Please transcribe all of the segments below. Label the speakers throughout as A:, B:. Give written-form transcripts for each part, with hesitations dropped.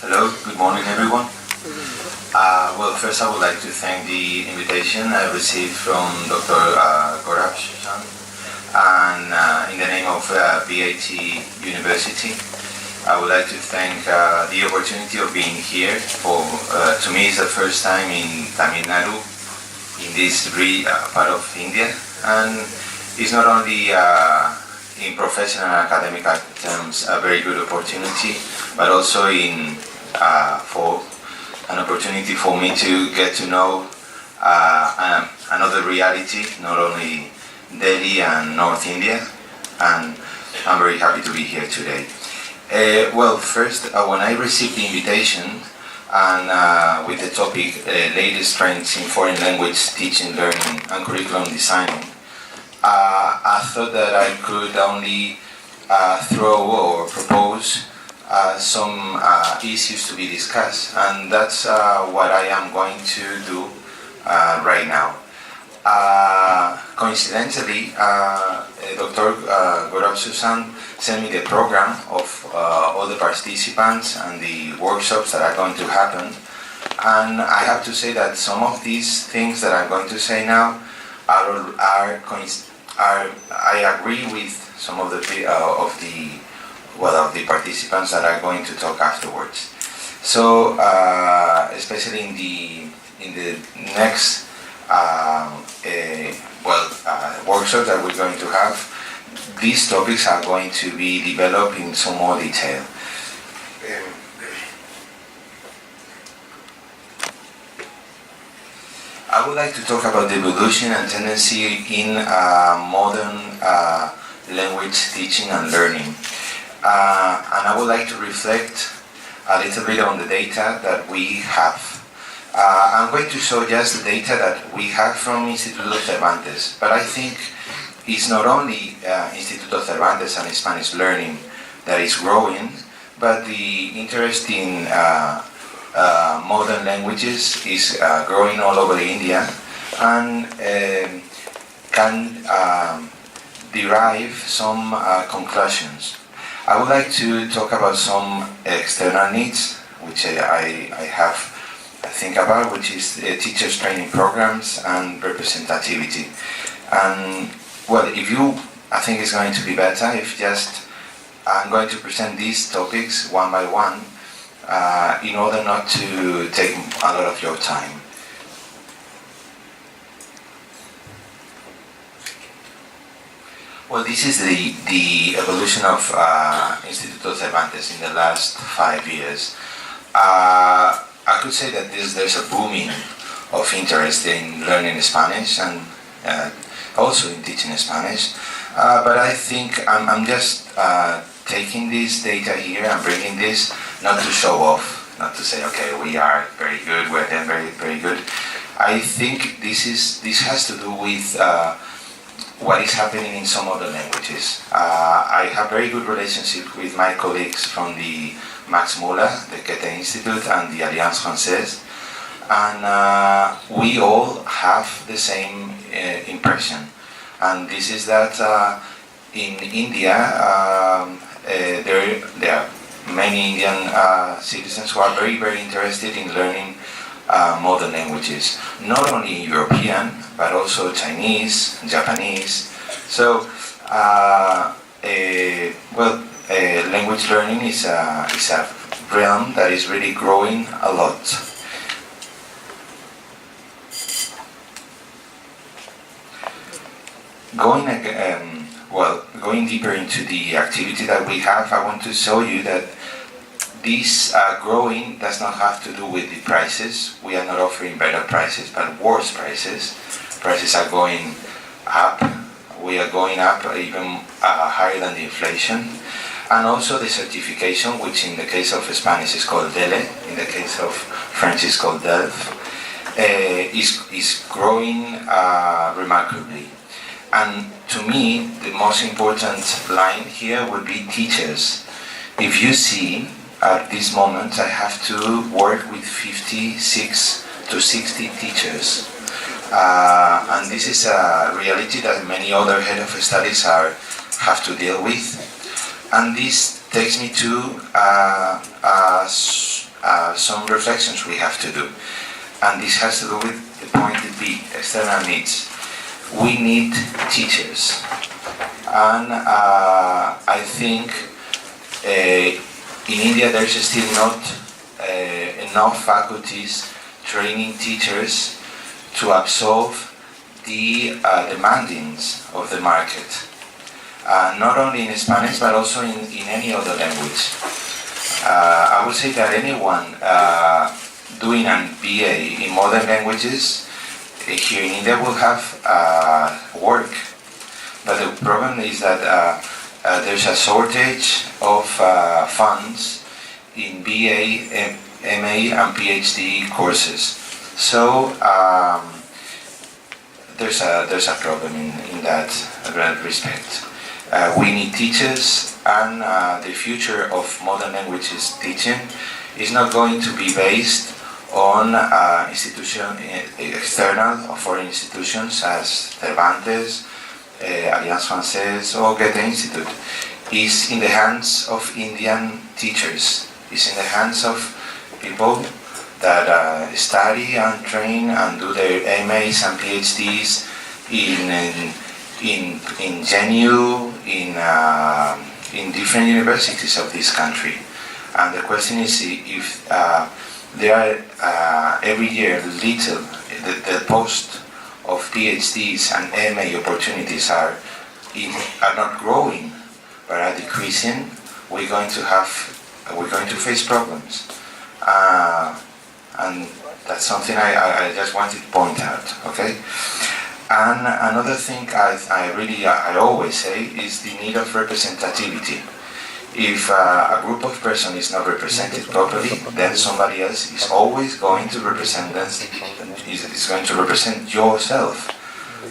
A: Hello, good morning everyone. Well, first I would like to thank the invitation I received from Dr. Gaurav Shushan, and in the name of VIT University, I would like to thank the opportunity of being here. To me, it's the first time in Tamil Nadu, in this part of India, and it's not only in professional and academic terms a very good opportunity, but also for an opportunity for me to get to know another reality, not only Delhi and North India, and I'm very happy to be here today. Well, first, when I received the invitation, and with the topic latest trends in foreign language teaching, learning, and curriculum designing, I thought that I could only throw or propose some issues to be discussed, and that's what I am going to do right now. Coincidentally, Dr. Gaurav Susan sent me the program of all the participants and the workshops that are going to happen, and I have to say that some of these things that I'm going to say now I agree with some of the participants that are going to talk afterwards. So, especially in the next workshop that we're going to have, these topics are going to be developed in some more detail. I would like to talk about the evolution and tendency in modern language teaching and learning. And I would like to reflect a little bit on the data that we have. I'm going to show just the data that we have from Instituto Cervantes, but I think it's not only Instituto Cervantes and Spanish learning that is growing, but the interest in modern languages is growing all over India, and can derive some conclusions. I would like to talk about some external needs, which I think about, which is teachers training programs and representativity. And well, I think it's going to be better if I'm going to present these topics one by one, in order not to take a lot of your time. Well, this is the evolution of Instituto Cervantes in the last 5 years. I could say that there's a booming of interest in learning Spanish and also in teaching Spanish, but I think I'm just taking this data here and bringing this not to show off, not to say, okay, we are very good, we're then very, very good. I think this has to do with what is happening in some other languages. I have very good relationship with my colleagues from the Max Muller, the Goethe Institute, and the Alliance Française, and we all have the same impression, and this is that in India there are many Indian citizens who are very, very interested in learning modern languages, not only European, but also Chinese, Japanese. So, language learning is a realm that is really growing a lot. Going deeper into the activity that we have, I want to show you that this growing does not have to do with the prices. We are not offering better prices, but worse prices. Prices are going up. We are going up even higher than the inflation. And also the certification, which in the case of Spanish is called DELE, in the case of French is called DELF, is growing remarkably. And to me, the most important line here would be teachers. If you see, at this moment, I have to work with 56 to 60 teachers. And this is a reality that many other head of studies have to deal with. And this takes me to some reflections we have to do. And this has to do with the point B, external needs. We need teachers. And I think in India there's still not enough faculties training teachers to absorb the demandings of the market. Not only in Spanish, but also in any other language. I would say that anyone doing an BA in modern languages here in India will have work. But the problem is that there's a shortage of funds in BA, MA and PhD courses. So there's a problem in that respect. We need teachers, and the future of modern languages teaching is not going to be based on external or foreign institutions as Cervantes, Alliance Française or Goethe Institute. Is in the hands of Indian teachers. Is in the hands of people that study and train and do their MAs and PhDs in GNU, in different universities of this country. And the question is if there are every year the post of PhDs and MA opportunities are not growing, but are decreasing, we're going to face problems. And that's something I just wanted to point out, okay? And another thing I always say is the need of representativity. If a group of persons is not represented properly, then somebody else is always going to represent them, is going to represent yourself.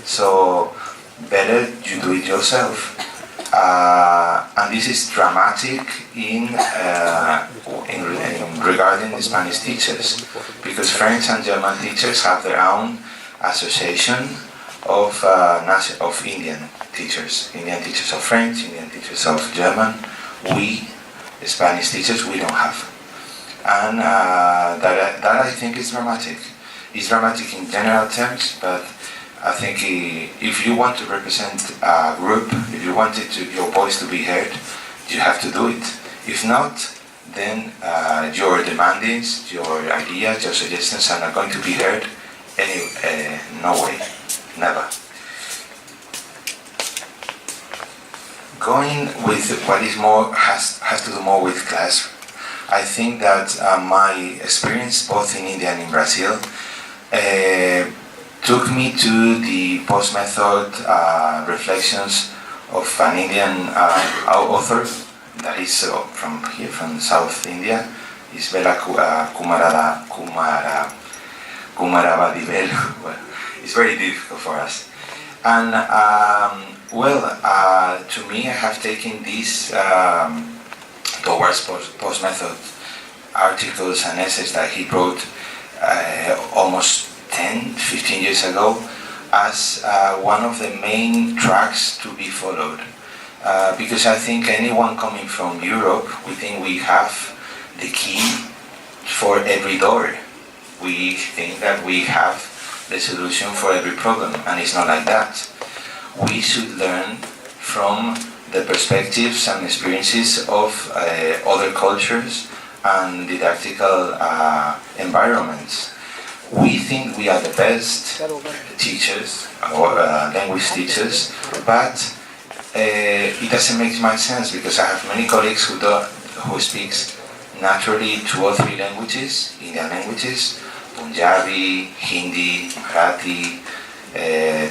A: So better you do it yourself. And this is dramatic in regarding the Spanish teachers, because French and German teachers have their own association of Indian teachers of French, Indian teachers of German. We, the Spanish teachers, we don't have. And that I think is dramatic. It's dramatic in general terms, but I think if you want to represent a group, if you want your voice to be heard, you have to do it. If not, then your demandings, your ideas, your suggestions are not going to be heard. No way, never. Going with what is more has to do more with class. I think that my experience both in India and in Brazil took me to the post-method reflections of an Indian author that is from here, from South India. Is Vela Kumarabadivelu. Well, it's very difficult for us. And to me, I have taken these towards post-method articles and essays that he wrote almost 10, 15 years ago as one of the main tracks to be followed. Because I think anyone coming from Europe, we think we have the key for every door. We think that we have the solution for every problem, and it's not like that. We should learn from the perspectives and experiences of other cultures and didactical environments. We think we are the best teachers, or language teachers, but it doesn't make much sense, because I have many colleagues who speaks naturally 2 or 3 languages, Indian languages, Punjabi, Hindi, Marathi,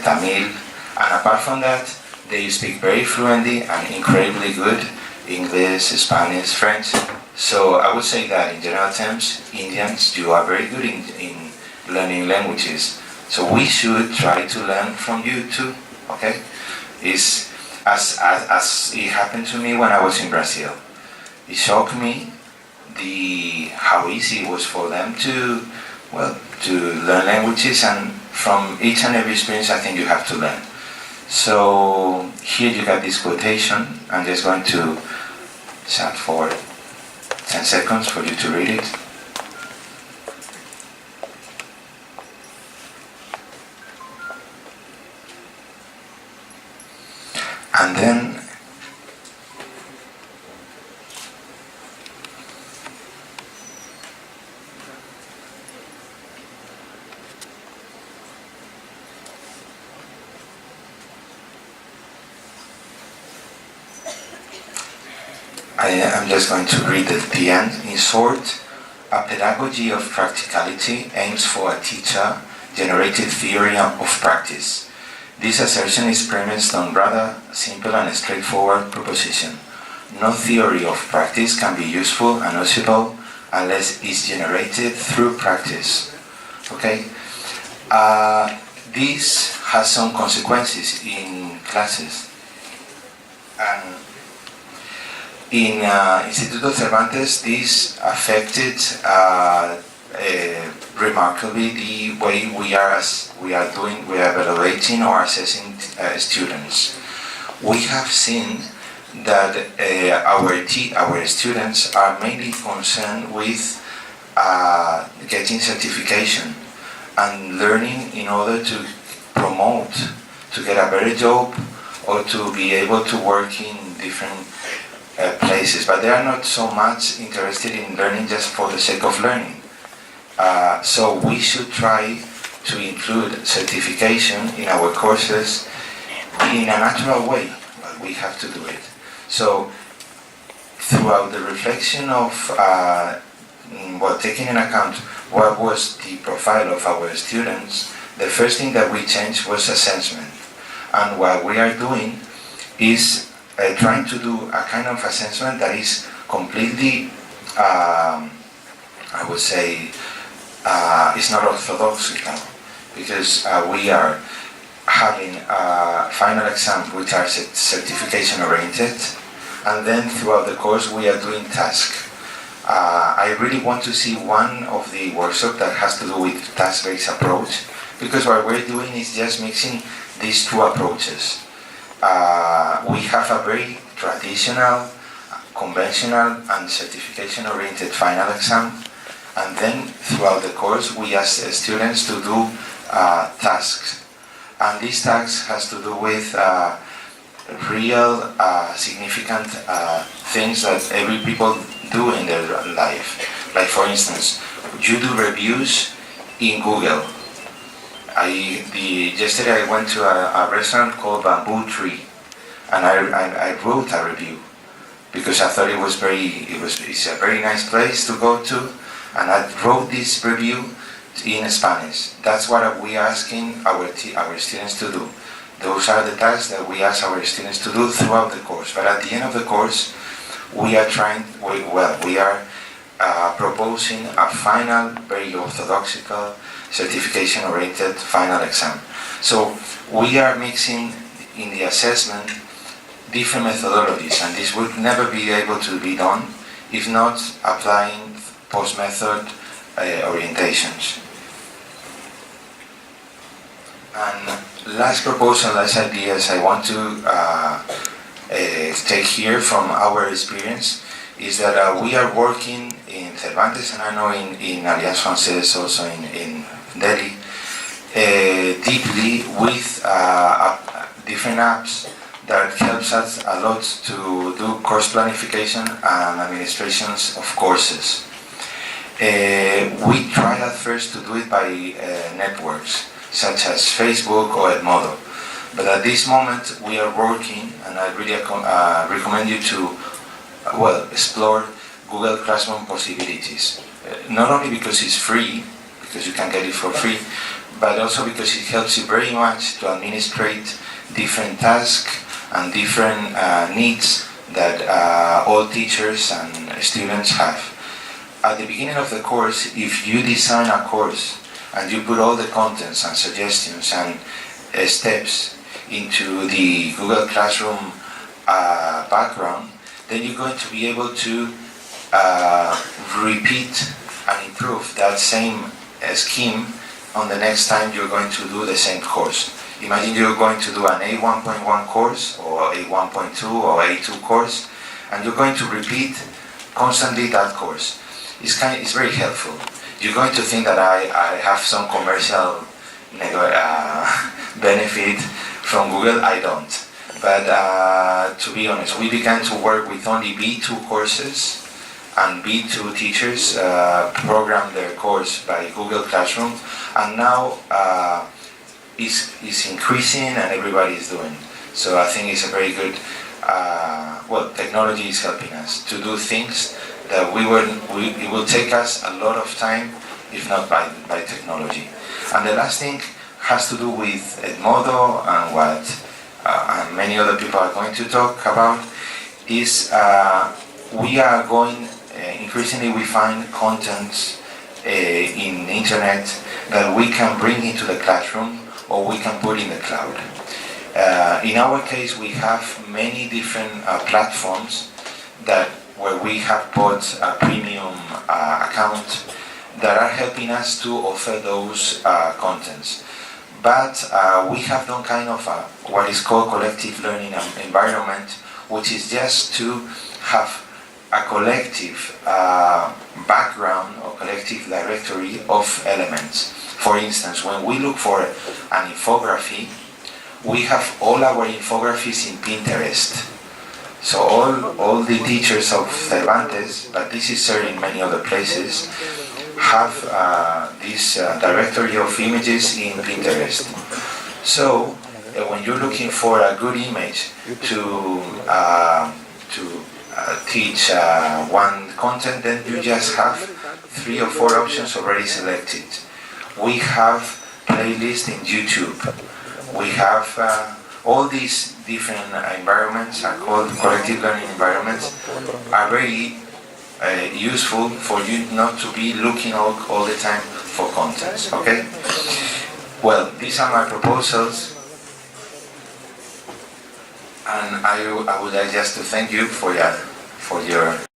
A: Tamil, and apart from that, they speak very fluently and incredibly good English, Spanish, French. So I would say that in general terms, Indians, you are very good in learning languages. So we should try to learn from you too, okay? It's as it happened to me when I was in Brazil. It shocked me how easy it was for them to learn languages, and from each and every experience I think you have to learn. So here you got this quotation. I'm just going to chat for 10 seconds for you to read it. I'm just going to read at the end. In short, a pedagogy of practicality aims for a teacher-generated theory of practice. This assertion is premised on rather simple and straightforward proposition. No theory of practice can be useful and usable unless it's generated through practice. Okay? This has some consequences in classes. And in Instituto Cervantes, this affected remarkably the way we are evaluating or assessing students. We have seen that our students are mainly concerned with getting certification and learning in order to promote, to get a better job or to be able to work in different places, but they are not so much interested in learning just for the sake of learning. So we should try to include certification in our courses in a natural way, but we have to do it. So throughout the reflection of taking into account what was the profile of our students, the first thing that we changed was assessment. And what we are doing is trying to do a kind of assessment that is completely, I would say, it's not orthodox, because we are having a final exam which are certification oriented, and then throughout the course we are doing tasks. I really want to see one of the workshops that has to do with task-based approach, because what we're doing is just mixing these two approaches. We have a very traditional, conventional and certification-oriented final exam, and then throughout the course we ask students to do tasks. And these tasks has to do with real significant things that every people do in their life. Like for instance, you do reviews in Google. Yesterday I went to a restaurant called Bamboo Tree, and I wrote a review because I thought it's a very nice place to go to, and I wrote this review in Spanish. That's what we are asking our students to do. Those are the tasks that we ask our students to do throughout the course. But at the end of the course, we are proposing a final, very orthodoxical, certification-oriented final exam. So we are mixing in the assessment different methodologies, and this would never be able to be done if not applying post-method orientations. And last proposal, last ideas I want to take here from our experience is that we are working in Cervantes, and I know in Alliance Française, also in Delhi, deeply with different apps that helps us a lot to do course planification and administrations of courses. We tried at first to do it by networks, such as Facebook or Edmodo. But at this moment we are working, and I really recommend you to explore Google Classroom possibilities. Not only because it's free, because you can get it for free, but also because it helps you very much to administrate different tasks and different needs that all teachers and students have. At the beginning of the course, if you design a course and you put all the contents and suggestions and steps into the Google Classroom background, then you're going to be able to repeat and improve that same scheme on the next time you're going to do the same course. Imagine you're going to do an A1.1 course or A1.2 or A2 course, and you're going to repeat constantly that course. It's very helpful. You're going to think that I have some commercial benefit from Google. I don't. But to be honest, we began to work with only B2 courses, and B2 teachers program their course by Google Classroom, and now it's increasing and everybody is doing. So I think it's a very good well, technology is helping us to do things that it will take us a lot of time, if not by technology. And the last thing has to do with Edmodo and what and many other people are going to talk about is we are going, increasingly we find content in the internet that we can bring into the classroom or we can put in the cloud. In our case, we have many different platforms where we have bought a premium account that are helping us to offer those contents. But we have done kind of what is called collective learning environment, which is just to have a collective background or collective directory of elements. For instance, when we look for an infography, we have all our infographies in Pinterest. So all the teachers of Cervantes, but this is shared in many other places, have this directory of images in Pinterest. So when you're looking for a good image to teach one content, then you just have 3 or 4 options already selected. We have playlists in YouTube. We have all these different environments are called collective learning environments, are very useful for you not to be looking all the time for contents, okay? Well, these are my proposals, and I would like just to thank you for your